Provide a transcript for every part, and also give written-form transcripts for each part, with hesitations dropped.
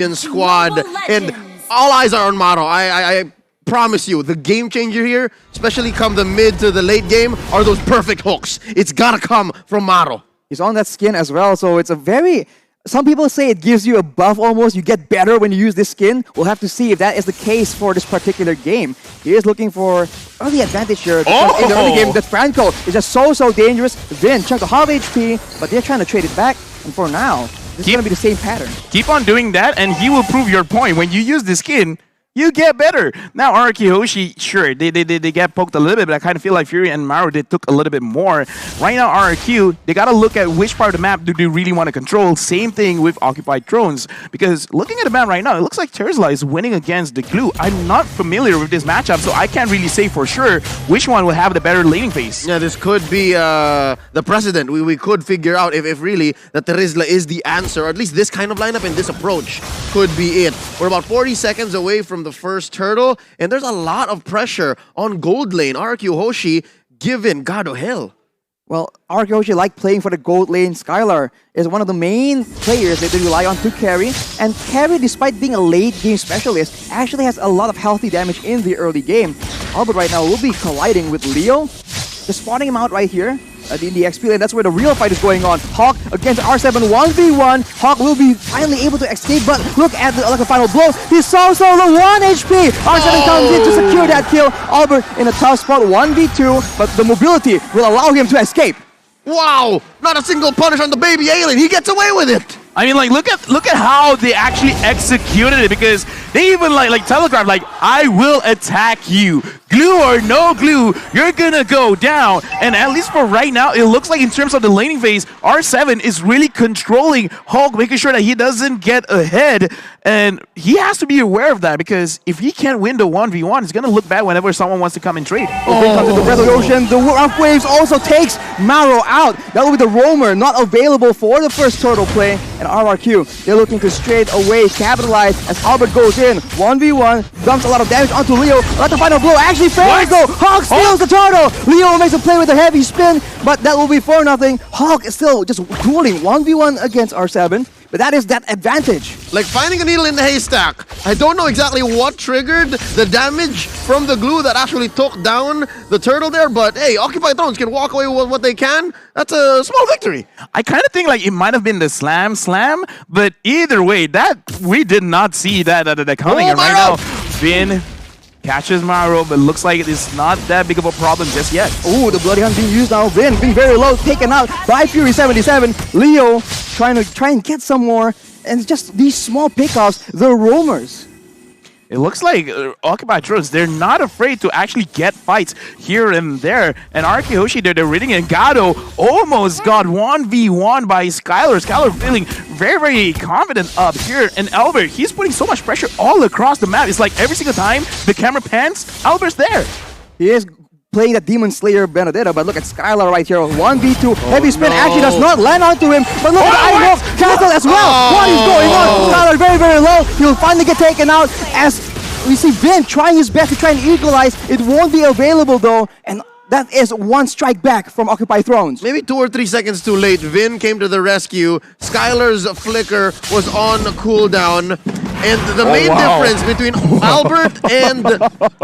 in squad, and all eyes are on Maro. I promise you, the game changer here, especially come the mid to the late game, are those perfect hooks. It's gotta come from Maro. He's on that skin as well, so it's a very... Some people say it gives you a buff almost. You get better when you use this skin. We'll have to see if that is the case for this particular game. He is looking for early advantage here. Because in the early game, the Franco is just so dangerous. Vin chunked a half HP, but they're trying to trade it back. And for now, this is going to be the same pattern. Keep on doing that, and he will prove your point. When you use the skin, you get better. Now, RRQ Hoshi, sure, they get poked a little bit, but I kind of feel like Fury and Maro, they took a little bit more. Right now, RRQ, they got to look at which part of the map do they really want to control. Same thing with Occupied Thrones, because looking at the map right now, it looks like Terzla is winning against the Glue. I'm not familiar with this matchup, so I can't really say for sure which one will have the better laning phase. Yeah, this could be the precedent. We could figure out if really that Terzla is the answer, or at least this kind of lineup and this approach could be it. We're about 40 seconds away from the first turtle, and there's a lot of pressure on gold lane. RQ Hoshi given God of Hell. Well, RQ Hoshi like playing for the gold lane. Skylar is one of the main players that they rely on to carry. And carry, despite being a late game specialist, actually has a lot of healthy damage in the early game. Albert right now will be colliding with Leo. Just spotting him out right here in the XP lane. That's where the real fight is going on. Hawk against R7 1v1. Hawk will be finally able to escape, but look at the final blow. He's so low, 1 HP. R7 comes in to secure that kill. Albert in a tough spot, 1v2, but the mobility will allow him to escape. Wow! Not a single punish on the baby alien. He gets away with it. I mean, like, look at how they actually executed it, because they even like telegraphed, like, I will attack you. Glue or no glue, you're gonna go down. And at least for right now, it looks like in terms of the laning phase, R7 is really controlling Hulk, making sure that he doesn't get ahead. And he has to be aware of that, because if he can't win the 1v1, it's gonna look bad whenever someone wants to come and trade. Comes into the Breath of the Ocean. The rough waves also takes Maro out. That will be the roamer, not available for the first turtle play. And RRQ, they're looking to straight away capitalize as Albert goes in. 1v1, dumps a lot of damage onto Leo. Let the final blow actually fails though. Hawk steals the turtle. Leo makes a play with a heavy spin, but that will be 4-0. Hawk is still just dueling 1v1 against R7. But that is that advantage. Like finding a needle in the haystack. I don't know exactly what triggered the damage from the glue that actually took down the turtle there, but hey, Occupied Thrones can walk away with what they can. That's a small victory. I kind of think like it might have been the slam, but either way, that we did not see that coming. And right now, Vin catches Maro, but looks like it's not that big of a problem just yet. Ooh, the Bloody Hunt being used now. Vin being very low, taken out by Fury 77. Leo trying and get some more, and just these small pickoffs, the roamers. It looks like Occupied Thrones, they're not afraid to actually get fights here and there. And RQ Hoshi, they're reading, and Gado almost got 1v1 by Skylar. Skylar feeling very confident up here. And Albert, he's putting so much pressure all across the map. It's like every single time the camera pans, Albert's there. He is playing that Demon Slayer Benedetta, but look at Skylar right here. 1v2. Heavy spin actually does not land onto him, but look at the Iron Wolf cancel as well. What is going on? Skylar very low. He'll finally get taken out as we see Vin trying his best to try and equalize. It won't be available though, and that is one strike back from Occupied Thrones. Maybe 2 or 3 seconds too late. Vin came to the rescue. Skylar's flicker was on cooldown. And the main difference between Albert and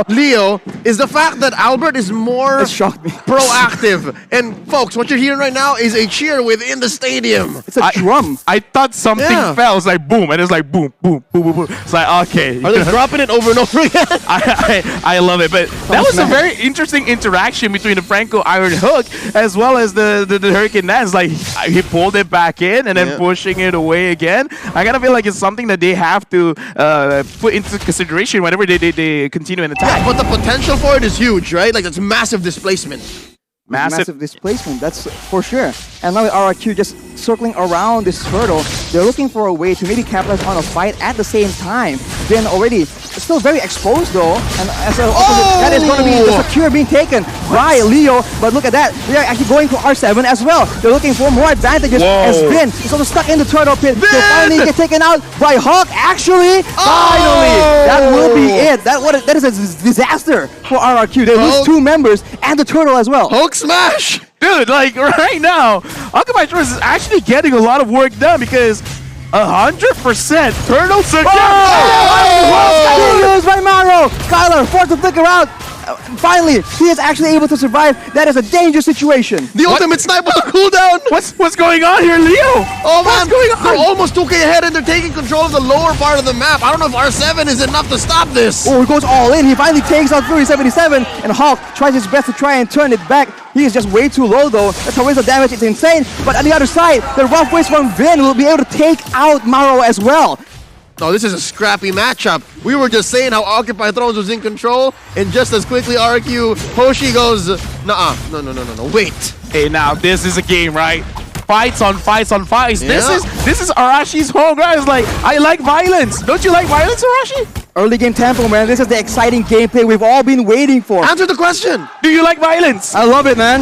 Leo is the fact that Albert is more proactive. And folks, what you're hearing right now is a cheer within the stadium. It's a drum. I thought something fell. It's like boom, and it's like boom, boom, boom, boom, boom. It's like, okay. Are they dropping it over and over again? I love it. But that was a very interesting interaction between the Franco Iron Hook as well as the Hurricane Dance. Like, he pulled it back in and then pushing it away again. I gotta feel like it's something that they have to put into consideration whenever they continue an attack. Yeah, but the potential for it is huge, right? Like, that's massive displacement. Massive displacement, that's for sure. And now with RRQ just circling around this hurdle, they're looking for a way to maybe capitalize on a fight at the same time. Vin already still very exposed though, and as a that is going to be the secure being taken by Leo. But look at that, they are actually going for R7 as well. They're looking for more advantages as Vin is also stuck in the turtle pit. They'll finally get taken out by Hawk. Actually, finally, that will be it. That is a disaster for RRQ. They lose 2 members and the turtle as well. Hulk smash! Dude, like right now, Occupied Thrones is actually getting a lot of work done because 100% turtle secure. Being used by Maro. Skylar forced to flicker out. Finally, he is actually able to survive. That is a dangerous situation. The ultimate snipe with a cooldown. What's going on here, Leo? Oh man, What's going on? they're almost 2K ahead and they're taking control of the lower part of the map. I don't know if R7 is enough to stop this. Oh, he goes all in. He finally takes out Fury 77, and Hulk tries his best to try and turn it back. He is just way too low though. The torrential damage is insane. But on the other side, the rough ways from Vin will be able to take out Maro as well. Oh, this is a scrappy matchup. We were just saying how Occupy Thrones was in control, and just as quickly RQ Hoshi goes, nuh-uh, no, wait. Hey, now this is a game, right? Fights on fights on fights. Yeah. This is Arashi's home, guys. Like, I like violence. Don't you like violence, Arashi? Early game tempo, man. This is the exciting gameplay we've all been waiting for. Answer the question. Do you like violence? I love it, man.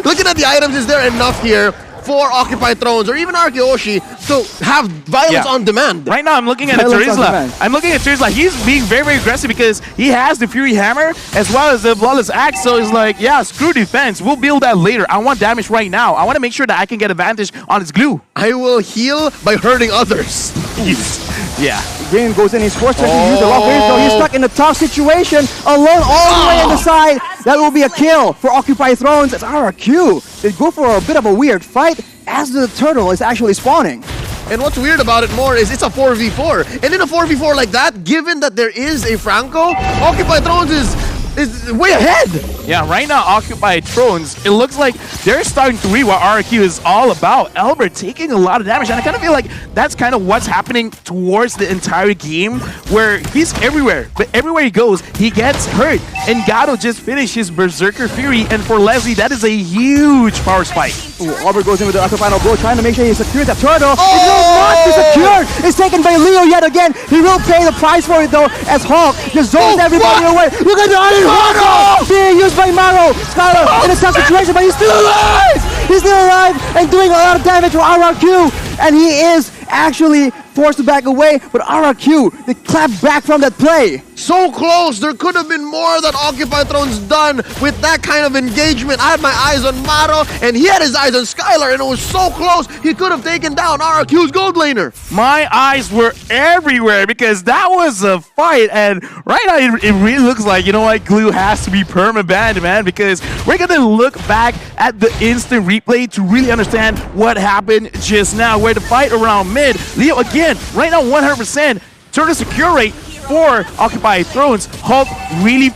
Looking at the items, is there enough here for Occupy Thrones or even Arkeoshi to have violence on demand? Right now, I'm looking at Violence on Terizla. demand. I'm looking at Terizla. He's being very, very aggressive because he has the Fury Hammer as well as the Flawless Axe. So it's like, yeah, screw defense. We'll build that later. I want damage right now. I want to make sure that I can get advantage on his glue. I will heal by hurting others. Yeah. Vin goes in. He's forced to use the lock range, though. He's stuck in a tough situation, alone all the way on the side. That will be a kill for Occupy Thrones. It's RRQ. They go for a bit of a weird fight as the turtle is actually spawning. And what's weird about it more is it's a 4v4. And in a 4v4 like that, given that there is a Franco, Occupy Thrones is way ahead. Yeah, right now, Occupy Thrones, it looks like they're starting to read what RQ is all about. Albert taking a lot of damage, and I kind of feel like that's kind of what's happening towards the entire game, where he's everywhere, but everywhere he goes, he gets hurt. And Gato just finished his Berserker Fury, and for Leslie, that is a huge power spike. Ooh, Albert goes in with the upper final blow, trying to make sure he secures that turtle. It will not be secured. It's taken by Leo yet again. He will pay the price for it though, as Hulk just zones everybody away. Look at the Hulk being used by Maro. Skylar in a tough situation, but he's still alive. He's still alive and doing a lot of damage for RRQ. And he is actually forced to back away, but RRQ, they clap back from that play. So close. There could have been more that Occupy Thrones done with that kind of engagement. I had my eyes on Maro, and he had his eyes on Skylar, and it was so close. He could have taken down RRQ's gold laner. My eyes were everywhere because that was a fight, and right now it really looks like, you know what, Glue has to be perma-banned, man, because we're gonna look back at the instant replay to really understand what happened just now, where the fight around mid, Leo again, right now 100%, turn the secure rate for Occupy Thrones. Hulk really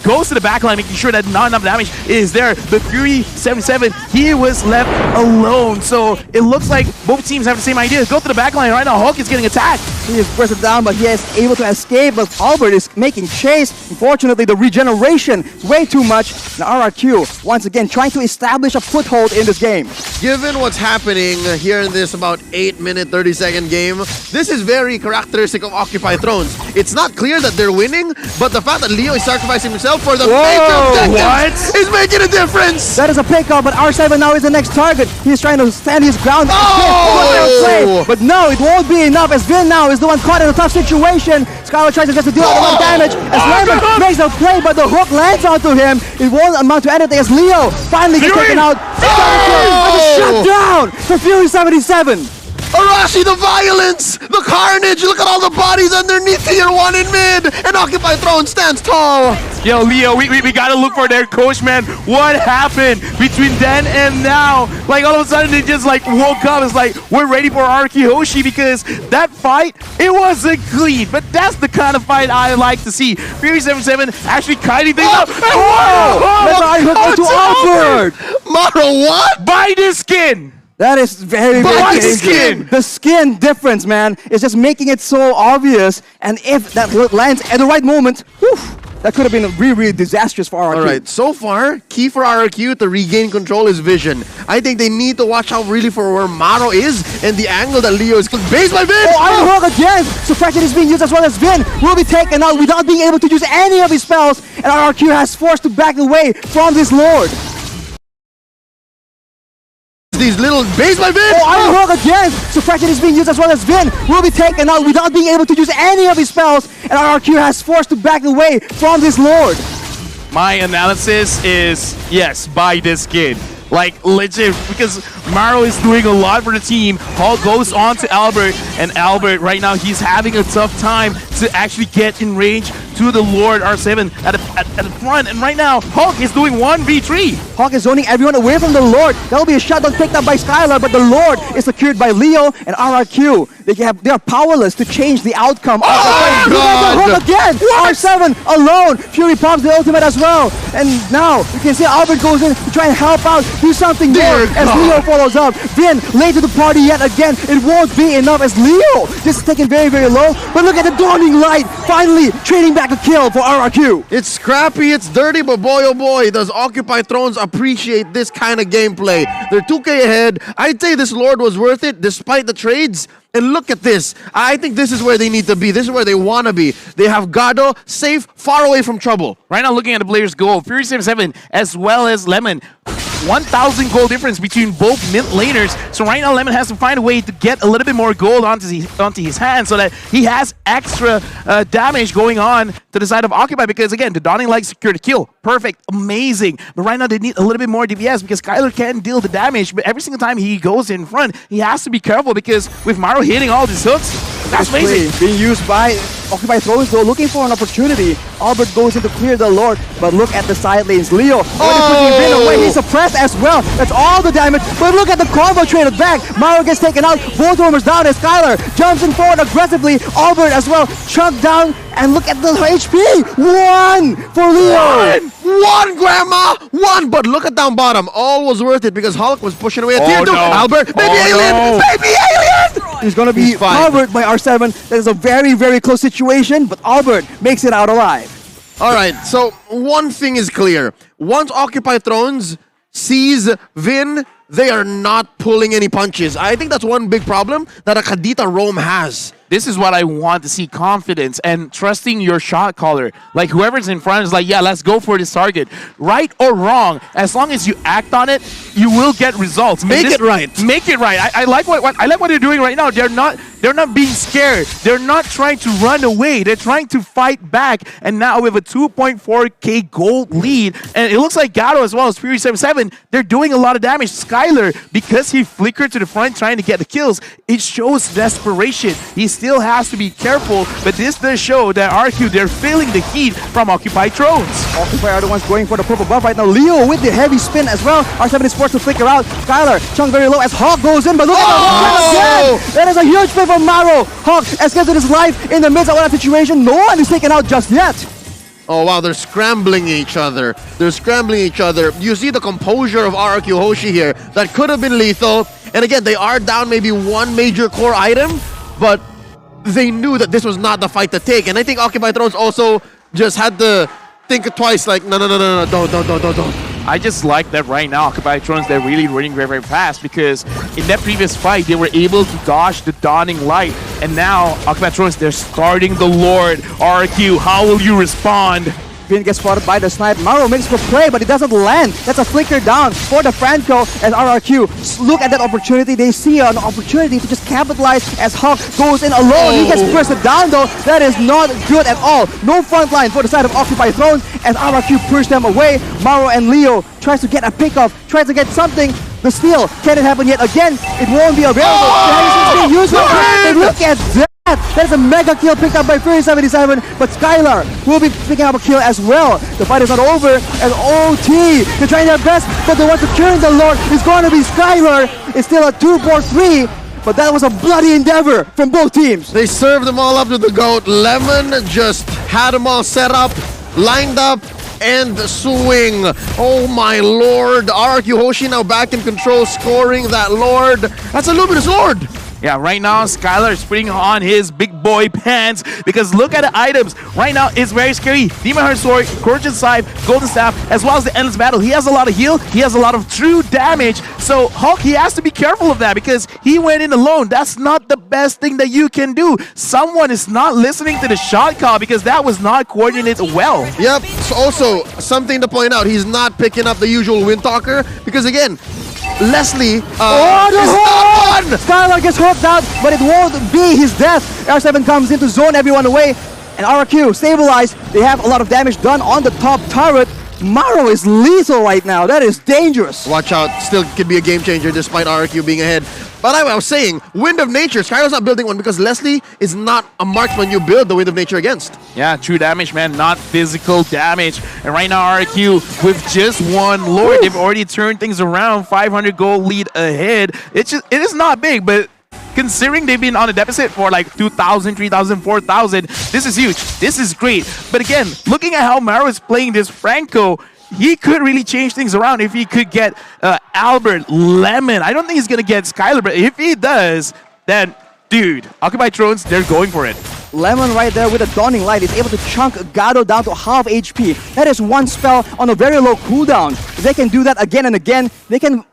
goes to the backline, making sure that not enough damage is there. The Fury 77, he was left alone. So it looks like both teams have the same idea. Go to the backline right now. Hulk is getting attacked. He is pressed down, but he is able to escape. But Albert is making chase. Unfortunately, the regeneration is way too much. Now RRQ, once again, trying to establish a foothold in this game. Given what's happening here in this about 8-minute, 30-second game, this is very characteristic of Occupy Thrones. It's not clear that they're winning, but the fact that Leo is sacrificing himself for the fake objective is making a difference. That is a pick up, but R7 now is the next target. He's trying to stand his ground. Oh! But no, it won't be enough, as Vin now is the one caught in a tough situation. Skylar tries to just deal a lot of damage as Lemon makes the play, but the hook lands onto him. It won't amount to anything as Leo finally gets taken out. Shut down for Fury 77. Arashi, the violence, the carnage, look at all the bodies underneath tier 1 in mid, and Occupy Throne stands tall. Yo, Leo, we gotta look for their coach, man. What happened between then and now? Like, all of a sudden, they just, like, woke up. It's like, we're ready for Arkehoshi because that fight, it wasn't clean. But that's the kind of fight I like to see. Fury 77 actually kiting things up. Let's to Albert. Maro, what? Buy this skin! That is very, very Buy the dangerous. skin. The skin difference, man, is just making it so obvious. And if that lands at the right moment, whew, that could have been really, really disastrous for RRQ. All right, so far, key for RRQ to regain control is vision. I think they need to watch out really for where Maro is and the angle that Leo is based by Vin. Oh, Iron Hawk again! Suppression is being used as well as Vin will be taken out without being able to use any of his spells, and RRQ has forced to back away from this Lord. These little based by Vin. Oh, Iron Hawk again! Suppression is being used as well as Vin will be taken out without being able to use any of his spells, and RRQ has forced to back away from this Lord. My analysis is, yes, buy this skin. Like, legit, because Maro is doing a lot for the team. Hulk goes on to Albert, and Albert right now he's having a tough time to actually get in range to the Lord R7 at the front. And right now Hulk is doing 1v3. Hawk is zoning everyone away from the Lord. That'll be a shutdown picked up by Skylar, but the Lord is secured by Leo and RRQ. They are powerless to change the outcome of the fight. Look at the hook again! R7 alone! Fury pops the ultimate as well. And now you can see Albert goes in to try and help out, do something more as Leo follows up. Vin late to the party yet again. It won't be enough as Leo just taken very, very low. But look at the dawning light, finally trading back a kill for RRQ. It's scrappy, it's dirty, but boy oh boy, does Occupy Thrones appreciate this kind of gameplay. They're 2K ahead. I'd say this Lord was worth it despite the trades. And look at this. I think this is where they need to be. This is where they want to be. They have Gado safe, far away from trouble. Right now, looking at the players' goal, Fury 77 as well as Lemon. 1,000 gold difference between both mid laners. So right now, Lemon has to find a way to get a little bit more gold onto his hand so that he has extra damage going on to the side of Occupy. Because again, the Dawning Light secured the kill. Perfect, amazing. But right now, they need a little bit more DPS because Skylar can deal the damage. But every single time he goes in front, he has to be careful because with Maro hitting all these hooks, that's amazing. Being used by Occupy Thrones though, looking for an opportunity. Albert goes in to clear the Lord, but look at the side lanes. Leo, putting Vin away, he's suppressed as well. That's all the damage, but look at the combo traded back. Maro gets taken out, Voltormer's down as Skylar jumps in forward aggressively. Albert as well, chunked down, and look at the HP. 1 for Leo. One, Grandma! One! But look at down bottom. All was worth it because Hulk was pushing away at tier 2. No. Albert, baby alien! Baby alien! He's going to be covered by R7. That is a very, very close situation, but Albert makes it out alive. Alright, so one thing is clear. Once Occupy Thrones sees Vin, they are not pulling any punches. I think that's one big problem that a Kadita Rome has. This is what I want to see, confidence and trusting your shot caller. Like whoever's in front is like, yeah, let's go for this target. Right or wrong, as long as you act on it, you will get results. Make it right. Make it right. I like what they're doing right now. They're not being scared. They're not trying to run away. They're trying to fight back. And now with a 2.4k gold lead, and it looks like Gato as well as Fury 77, they're doing a lot of damage. Skylar, because he flickered to the front trying to get the kills, it shows desperation. He still has to be careful, but this does show that RQ, they're feeling the heat from Occupy Thrones. Occupy are the ones going for the purple buff right now. Leo with the heavy spin as well. R7 is forced to flicker out. Skylar, chunk very low as Hawk goes in, but look at the again! That is a huge play from Maro. Hawk escapes his life in the midst of that situation. No one is taken out just yet. Oh wow, they're scrambling each other. They're scrambling each other. You see the composure of RRQ Hoshi here. That could have been lethal. And again, they are down maybe one major core item, but they knew that this was not the fight to take. And I think Occupy Thrones also just had to think twice, like, no, don't. I just like that right now, Occupy Thrones, they're really running very, very fast because in that previous fight, they were able to dodge the Dawning Light. And now, Occupy Thrones, they're starting the Lord. RQ, how will you respond? Vin gets spotted by the snipe. Maro makes for play, but it doesn't land. That's a flicker down for the Franco and RRQ. Look at that opportunity. They see an opportunity to just capitalize as Hawk goes in alone. He gets bursted down though. That is not good at all. No front line for the side of Occupy Thrones as RRQ pushed them away. Maro and Leo tries to get a pickoff, tries to get something. The steal, can it happen yet again? It won't be available. Being used. Look at that. That is a mega kill picked up by Fury 77, but Skylar will be picking up a kill as well. The fight is not over, and OT, they're trying their best, but the one securing the Lord is going to be Skylar. It's still a 2-4-3, but that was a bloody endeavor from both teams. They served them all up to the GOAT. Lemon just had them all set up, lined up, and swing. Oh my lord. RRQ Hoshi now back in control, scoring that Lord. That's a Luminous Lord. Yeah, right now, Skylar is putting on his big boy pants because look at the items. Right now, it's very scary. Demon Heart Sword, Gorgeous Scythe, Golden Staff, as well as the Endless Battle. He has a lot of heal. He has a lot of true damage. So, Hulk, he has to be careful of that because he went in alone. That's not the best thing that you can do. Someone is not listening to the shot call because that was not coordinated well. Yep. So also, something to point out, he's not picking up the usual Windtalker because, again, Leslie is not one! Skylar gets hooked out, but it won't be his death. R7 comes in to zone everyone away, and RRQ stabilized. They have a lot of damage done on the top turret. Maro is lethal right now. That is dangerous. Watch out. Still could be a game changer despite RRQ being ahead. But I was saying, Wind of Nature. Skylar's not building one because Leslie is not a marksman you build the Wind of Nature against. Yeah, true damage, man, not physical damage. And right now, RQ with just one Lord, they've already turned things around. 500 gold lead ahead. It is not big, but considering they've been on a deficit for like 2,000, 3,000, 4,000, this is huge. This is great. But again, looking at how Maro is playing this Franco, he could really change things around if he could get Albert, Lemon. I don't think he's going to get Skylar, but if he does, then, dude, Occupy Thrones, they're going for it. Lemon right there with a Dawning Light is able to chunk Gado down to half HP. That is one spell on a very low cooldown. If they can do that again and again, they can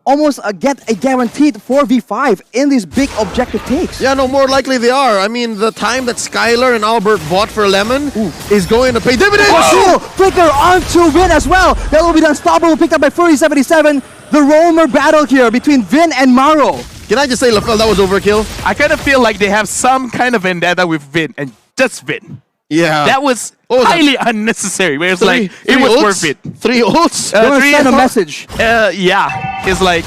almost get a guaranteed 4v5 in these big objective takes. Yeah, no, more likely they are. I mean, the time that Skylar and Albert bought for Lemon is going to pay dividends. Oh, Flicker onto Vin as well. That will be the unstoppable picked up by Fury77. The roamer battle here between Vin and Maro. Can I just say, LaFell, that was overkill? I kind of feel like they have some kind of vendetta with Vin, and just Vin. Yeah. That was highly unnecessary. Where it's like, it was ults? worth it. 3 ults? They want to send a message. Yeah. It's like,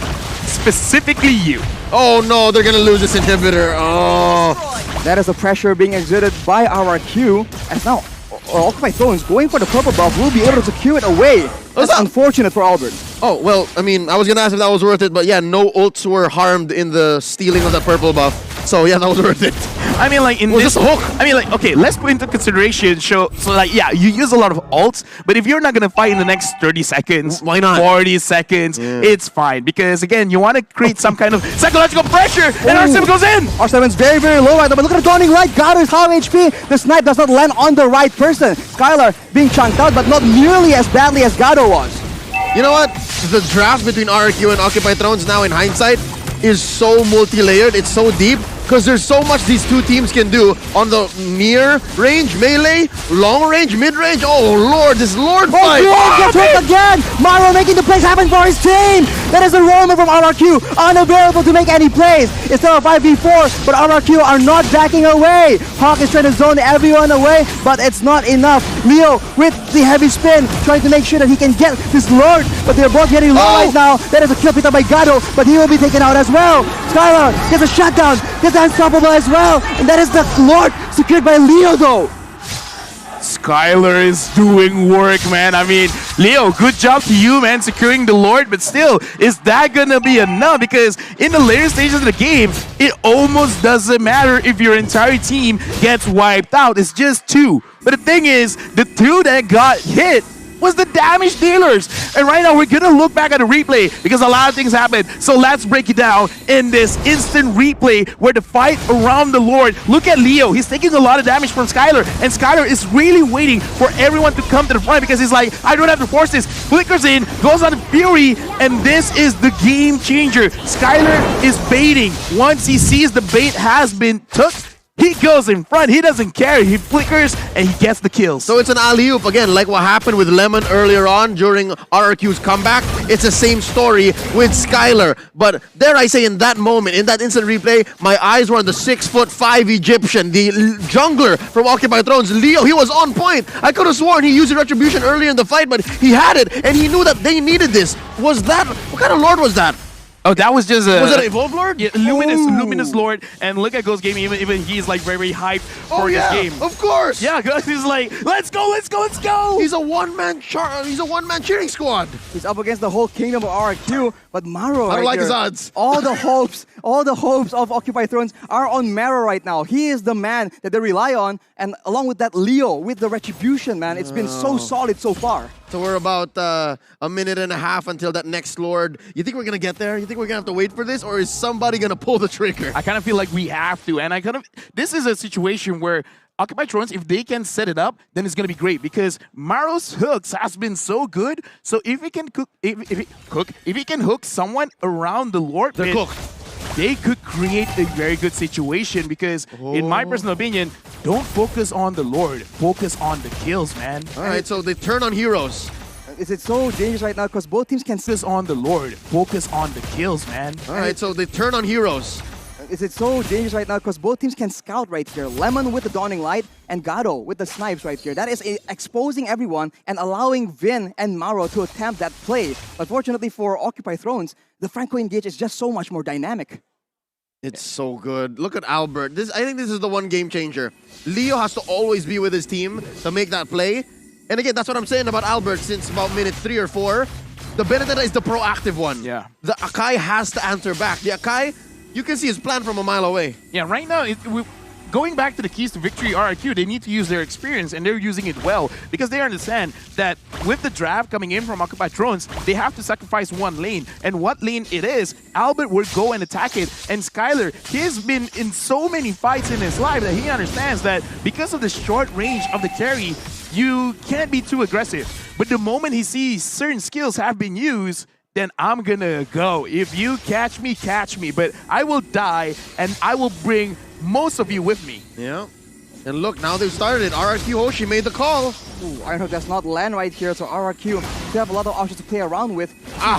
specifically you. Oh no, they're gonna lose this inhibitor. Oh. That is the pressure being exerted by RRQ. And now, Occupy Thrones going for the purple buff will be able to secure it away. That's unfortunate for Albert. Oh, well, I mean, I was gonna ask if that was worth it, but yeah, no ults were harmed in the stealing of that purple buff. So yeah, that was worth it. I mean, like, in Was this this a hook? I mean, like, okay, let's put into consideration, so like, yeah, you use a lot of ults, but if you're not gonna fight in the next 30 seconds, Why not? 40 seconds, it's fine. Because, again, you want to create some kind of psychological pressure, and R7 goes in! R7's very, very low right now, but look at the Dawning Light. Gado is half HP. The snipe does not land on the right person. Skylar being chunked out, but not nearly as badly as Gado was. You know what? The draft between RRQ and Occupy Thrones now in hindsight is so multi-layered, it's so deep, because there's so much these two teams can do on the near range, melee, long range, mid range. Oh lord, this Lord fight! Oh, gets hit again! Maro making the plays happen for his team! That is a roamer from RRQ, unavailable to make any plays. It's still a 5v4, but RRQ are not backing away. Hawk is trying to zone everyone away, but it's not enough. Leo with the heavy spin, trying to make sure that he can get this Lord, but they're both getting low right now. That is a kill picked up by Gado, but he will be taken out as well. Skylar gets a shutdown, gets unstoppable as well, and that is the Lord secured by Leo though. Skylar is doing work, man. I mean, Leo, good job to you, man, securing the Lord, but still, is that gonna be enough? Because in the later stages of the game, it almost doesn't matter if your entire team gets wiped out. It's just 2. But the thing is, the 2 that got hit was the damage dealers. And right now, we're gonna look back at the replay because a lot of things happened. So let's break it down in this instant replay where the fight around the Lord. Look at Leo. He's taking a lot of damage from Skylar, and Skylar is really waiting for everyone to come to the front because he's like, I don't have to force this. Flickers in, goes on Fury, and this is the game changer. Skylar is baiting. Once he sees the bait has been took, he goes in front, he doesn't care, he flickers, and he gets the kills. So it's an alley-oop, again, like what happened with Lemon earlier on during RRQ's comeback. It's the same story with Skylar. But dare I say, in that moment, in that instant replay, my eyes were on the 6'5" Egyptian, the jungler from Occupy Thrones, Leo. He was on point. I could have sworn he used the Retribution earlier in the fight, but he had it, and he knew that they needed this. Was that, what kind of Lord was that? Oh, that was just a... Was it an Evolve Lord? Yeah, Luminous Lord. And look at Ghost Gaming, even he's like very, very hyped for this game. Of course! Yeah, Ghost is like, let's go, let's go, let's go! He's a one-man cheering squad. He's up against the whole kingdom of RRQ, but Maro I don't like here, his odds. all the hopes of Occupy Thrones are on Maro right now. He is the man that they rely on, and along with that, Leo with the Retribution, man. It's been so solid so far. So we're about a minute and a half until that next Lord. You think we're gonna get there? You think we're gonna have to wait for this, or is somebody gonna pull the trigger? I kind of feel like we have to, and this is a situation where Occupy Thrones, if they can set it up, then it's gonna be great because Maro's hooks has been so good. So if he can if he can hook someone around the Lord, they're cooked. They could create a very good situation because, in my personal opinion, don't focus on the Lord, focus on the kills, man. All right, so they turn on heroes. It's so dangerous right now because both teams can focus on the Lord, focus on the kills, man. All right, so they turn on heroes. it's so dangerous right now because both teams can scout right here. Lemon with the Dawning Light and Gado with the snipes right here. That is exposing everyone and allowing Vin and Mauro to attempt that play. But fortunately for Occupy Thrones, the Franco engage is just so much more dynamic. It's so good. Look at Albert. I think this is the one game changer. Leo has to always be with his team to make that play. And again, that's what I'm saying about Albert since about minute 3 or 4. The Benedetta is the proactive one. Yeah. The Akai has to answer back. The Akai, you can see his plan from a mile away. Yeah, right now, going back to the keys to victory RRQ, they need to use their experience, and they're using it well because they understand that with the draft coming in from Occupied Thrones, they have to sacrifice one lane. And what lane it is, Albert will go and attack it. And Skylar, he's been in so many fights in his life that he understands that because of the short range of the carry, you can't be too aggressive. But the moment he sees certain skills have been used, then I'm gonna go. If you catch me, catch me. But I will die, and I will bring most of you with me. Yeah. And look, now they've started it. RRQ Hoshi made the call. Ooh, Ironhook does not land right here, so RRQ still have a lot of options to play around with.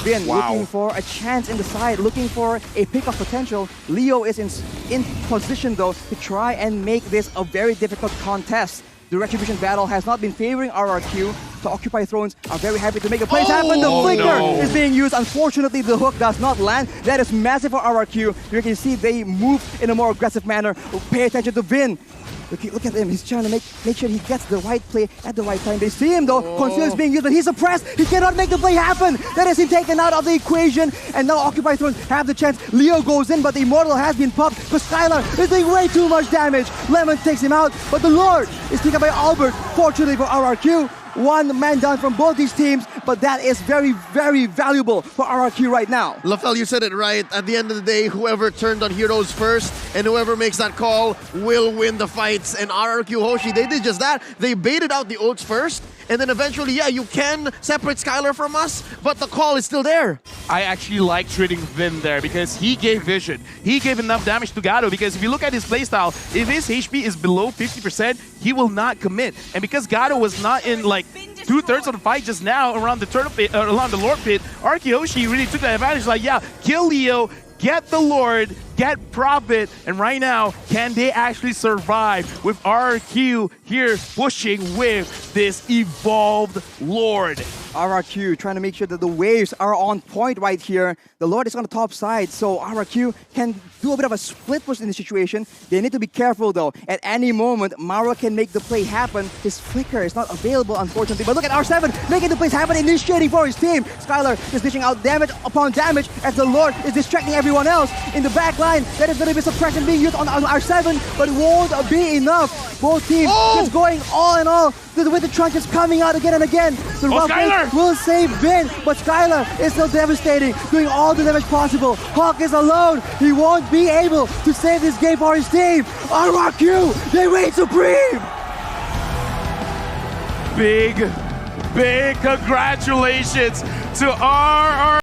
Vin wow. looking for a chance in the side, looking for a pick of potential. Leo is in position though to try and make this a very difficult contest. The Retribution battle has not been favoring RRQ, so Occupy Thrones are very happy to make the plays happen. The flicker is being used. Unfortunately, the hook does not land. That is massive for RRQ. You can see they move in a more aggressive manner. Pay attention to Vin. Look at him. He's trying to make sure he gets the right play at the right time. They see him though. Conceal is being used, but he's suppressed. He cannot make the play happen. That is him taken out of the equation. And now Occupy Thrones have the chance. Leo goes in, but the Immortal has been popped because Skylar is doing way too much damage. Lemon takes him out, but the Lord is taken by Albert. Fortunately for RRQ, one man down from both these teams, but that is very, very valuable for RRQ right now. Lafel, you said it right. At the end of the day, whoever turned on heroes first and whoever makes that call will win the fights. And RRQ Hoshi, they did just that. They baited out the ults first, and then eventually, yeah, you can separate Skylar from us, but the call is still there. I actually like treating Vin there because he gave vision. He gave enough damage to Gado because if you look at his playstyle, if his HP is below 50%, he will not commit. And because Gado was not in like 2/3 of the fight just now around the turtle pit, around the Lord pit, Arkiyoshi really took that advantage. Like, yeah, kill Leo, get the Lord, get Prophet, and right now, can they actually survive with RQ here pushing with this evolved Lord? RRQ trying to make sure that the waves are on point right here. The Lord is on the top side, so RRQ can do a bit of a split push in the situation. They need to be careful though. At any moment, Mauro can make the play happen. His flicker is not available, unfortunately. But look at R7 making the plays happen, initiating for his team. Skylar is dishing out damage upon damage as the Lord is distracting everyone else. In the back line, there is going to be suppression being used on R7, but it won't be enough. Both teams just going all in all. With the truncheons coming out again and again. The rough play will save Vin, but Skylar is still devastating, doing all the damage possible. Hawk is alone. He won't be able to save this game for his team. RRQ, they reign supreme. Big congratulations to RR.